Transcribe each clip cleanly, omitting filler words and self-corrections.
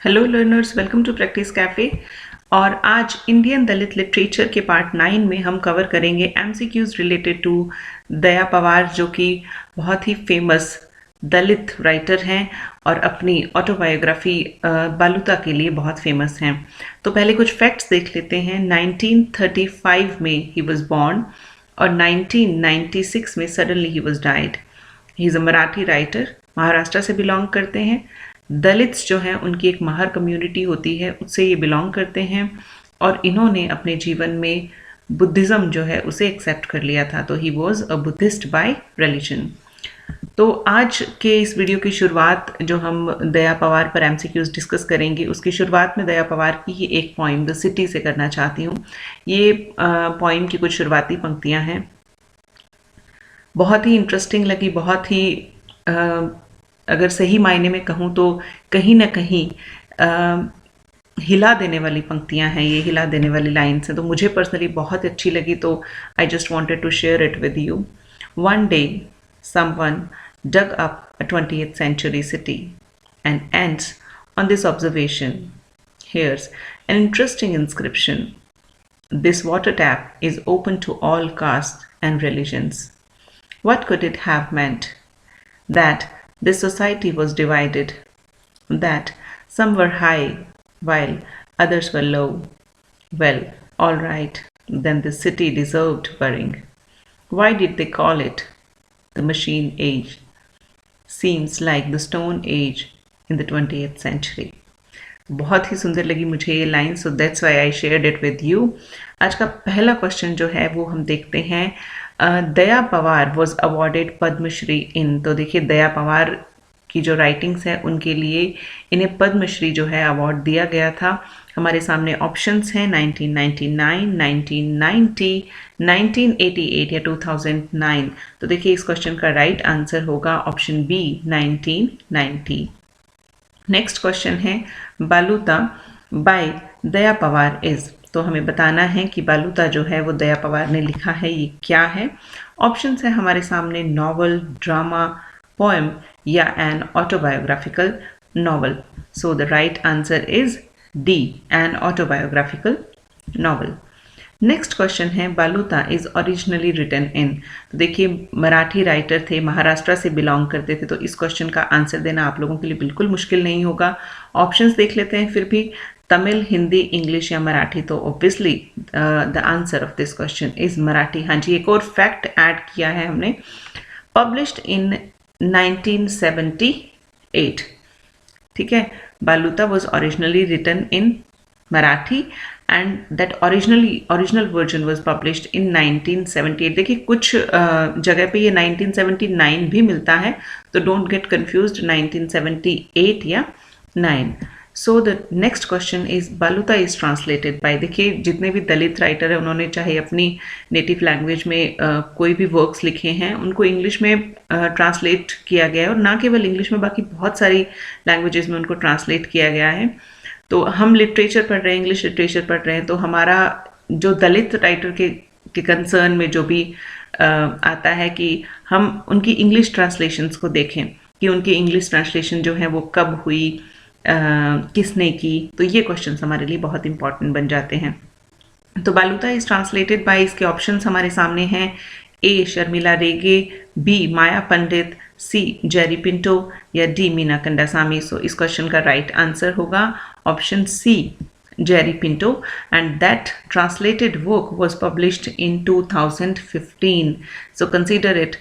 Hello learners, welcome to practice cafe. और आज Indian Dalit literature के पार्ट 9 में हम कवर करेंगे MCQs related to Daya Pawar, जो कि बहुत ही फेमस दलित राइटर हैं और अपनी ऑटोबायोग्राफी बालूता के लिए बहुत फेमस हैं। तो पहले कुछ फैक्ट्स देख लेते हैं। 1935 में ही वॉज बॉर्न और 1996 में suddenly he was died. He is a Marathi writer, Maharashtra से बिलोंग करते हैं। दलित्स जो हैं उनकी एक महार कम्युनिटी होती है, उससे ये बिलोंग करते हैं और इन्होंने अपने जीवन में बुद्धिज़्म जो है उसे एक्सेप्ट कर लिया था। तो he was a Buddhist bye religion. तो आज के इस वीडियो की शुरुआत जो हम दया पवार पर एमसीक्यूज डिस्कस करेंगे, उसकी शुरुआत में दया पवार की ही एक पोइम द सिटी से करना चाहती हूँ। ये पोइम की कुछ शुरुआती पंक्तियाँ हैं, बहुत ही इंटरेस्टिंग लगी, बहुत ही अगर सही मायने में कहूँ तो कहीं ना कहीं हिला देने वाली पंक्तियाँ हैं, ये हिला देने वाली लाइन्स हैं। तो मुझे पर्सनली बहुत अच्छी लगी, तो I just wanted to share it with you. One day someone dug up a 20th century city and ends on this observation. Here's an interesting inscription. This water tap is open to all castes and religions. What could it have meant? That this society was divided, that some were high while others were low. Well, all right, then the city deserved burying. Why did they call it the machine age? Seems like the stone age in the 20th century. बहुत ही सुंदर लगी मुझे ये line, so that's why I shared it with you. आज का पहला question जो है वो हम देखते हैं। दया पवार वॉज अवॉर्डेड पद्मश्री इन। तो देखिए, दया पवार की जो राइटिंग्स हैं उनके लिए इन्हें पद्मश्री जो है अवार्ड दिया गया था। हमारे सामने ऑप्शंस हैं 1999, 1990, 1988 या 2009। तो देखिए, इस क्वेश्चन का राइट आंसर होगा ऑप्शन बी, 1990। नेक्स्ट क्वेश्चन है बालूता बाय दया पवार इज। तो हमें बताना है कि बालूता जो है वो दया पवार ने लिखा है, ये क्या है। ऑप्शंस है हमारे सामने नॉवल, ड्रामा, पोएम या N autobiographical novel. So the right answer is D, N autobiographical novel. Next question है बालूता इज ओरिजिनली रिटन इन। तो देखिए, मराठी राइटर थे, महाराष्ट्र से बिलोंग करते थे, तो इस क्वेश्चन का आंसर देना आप लोगों के लिए बिल्कुल मुश्किल नहीं होगा। ऑप्शंस देख लेते हैं फिर भी, तमिल, हिंदी, इंग्लिश या मराठी। तो obviously the answer of this question is Marathi. हाँ जी, एक और फैक्ट ऐड किया है हमने, पब्लिश्ड इन 1978। ठीक है, Baluta was originally written in Marathi and that original version was published in 1978। देखिए, कुछ जगह पे ये 1979 भी मिलता है, तो डोंट गेट कंफ्यूज्ड, 1978 या 9। So the next question is Baluta is translated by. देखिए, जितने भी दलित राइटर हैं उन्होंने चाहे अपनी नेटिव लैंग्वेज में कोई भी वर्क्स लिखे हैं, उनको इंग्लिश में ट्रांसलेट किया गया है, और ना केवल इंग्लिश में, बाकी बहुत सारी लैंग्वेजेस में उनको ट्रांसलेट किया गया है। तो हम लिटरेचर पढ़ रहे हैं, इंग्लिश लिटरेचर पढ़ रहे हैं, तो हमारा जो दलित राइटर के कंसर्न में जो भी आता है कि हम उनकी इंग्लिश ट्रांसलेशंस को देखें कि उनकी इंग्लिश ट्रांसलेशन जो है वो कब हुई, किसने की। तो ये क्वेश्चंस हमारे लिए बहुत इंपॉर्टेंट बन जाते हैं। तो बालूता इज ट्रांसलेटेड बाय, इसके ऑप्शंस हमारे सामने हैं, A Sharmila Rege, B Maya Pandit, C Jerry Pinto या डी मीना कंडासामी। सो इस क्वेश्चन का राइट आंसर होगा option C, Jerry Pinto, and that translated work was published in 2015। So consider it,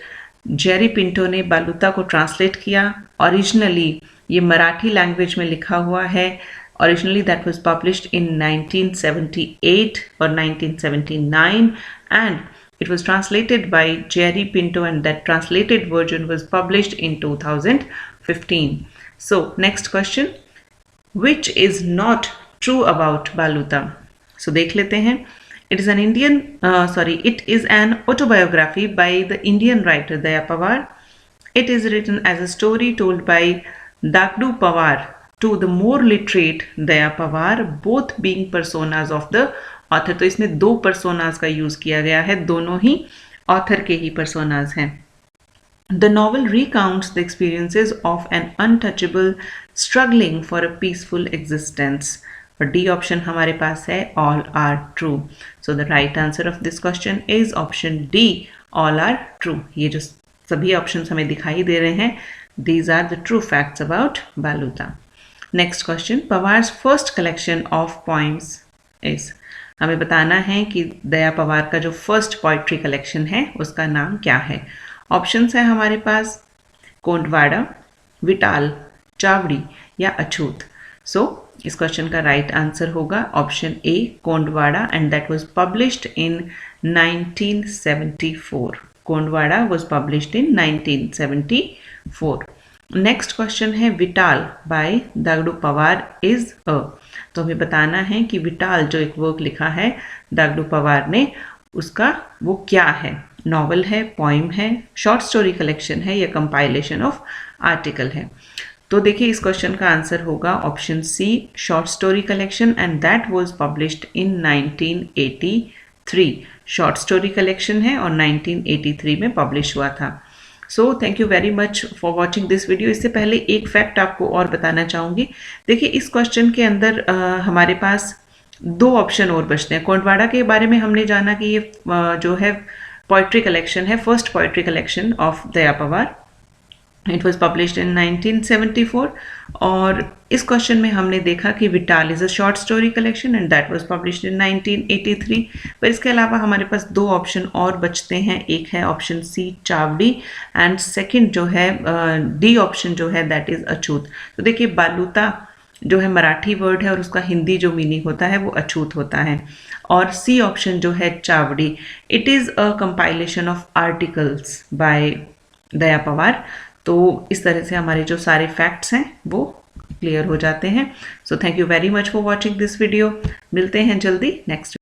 Jerry Pinto ने बालूता को ट्रांसलेट किया। ओरिजिनली ये मराठी लैंग्वेज में लिखा हुआ है। Originally that was published in 1978 और 1979 and it was translated by Jerry Pinto and that translated version was published in 2015. So next question, which is not true about Baluta? So देख लेते हैं। It is an autobiography by the Indian writer Daya Pawar. It is written as a story told by Dagdu Pawar to the more literate Daya Pawar, both being personas of the author. तो इसमें दो personage का use किया गया है, दोनों ही author के ही personage हैं। The novel recounts the experiences of an untouchable struggling for a peaceful existence. और डी ऑप्शन हमारे पास है all are true. So the right answer of this question is option D, all are true. ये जो सभी options हमें दिखाई दे रहे हैं, these are the true facts about Baluta. Next question, Pawar's first collection of poems is, हमें बताना है कि दया पवार का जो फर्स्ट पोइट्री कलेक्शन है उसका नाम क्या है. ऑप्शंस है हमारे पास कोंडवाड़ा, विटाल, चावड़ी या अछूत. सो इस क्वेश्चन का राइट आंसर होगा option A, Kondwada, and that was published in 1974. Kondwada was published in 1974. Next question है Vital by Dagdu Pawar is a. तो हमें बताना है कि विटाल जो एक वर्क लिखा है दागड़ू पवार ने, उसका वो क्या है. नॉवल है, पोइम है, शॉर्ट स्टोरी कलेक्शन है या कंपाइलेशन ऑफ आर्टिकल है. तो देखिए इस क्वेश्चन का आंसर होगा option C, short story collection, and that was published in 1983. Short story collection है और 1983 में पब्लिश हुआ था. So thank you very much for watching this video. इससे पहले एक फैक्ट आपको और बताना चाहूँगी. देखिए इस क्वेश्चन के अंदर हमारे पास दो ऑप्शन और बचते हैं. कोंडवाड़ा के बारे में हमने जाना कि ये जो है पोइट्री कलेक्शन है, first poetry collection of Daya Pawar. It was published in 1974. और इस क्वेश्चन में हमने देखा कि vital is a short story collection and that was published in 1983. पर इसके अलावा हमारे पास दो ऑप्शन और बचते हैं. एक है ऑप्शन सी, चावड़ी, एंड सेकंड जो है डी ऑप्शन जो है दैट इज़ अछूत. तो देखिए बालूता जो है मराठी वर्ड है और उसका हिंदी जो मीनिंग होता है वो अछूत होता है. और सी ऑप्शन जो है Chavdi, it is a compilation of articles by Daya Pawar. तो इस तरह से हमारे जो सारे फैक्ट्स हैं वो क्लियर हो जाते हैं. सो thank you very much for watching this video. मिलते हैं जल्दी नेक्स्ट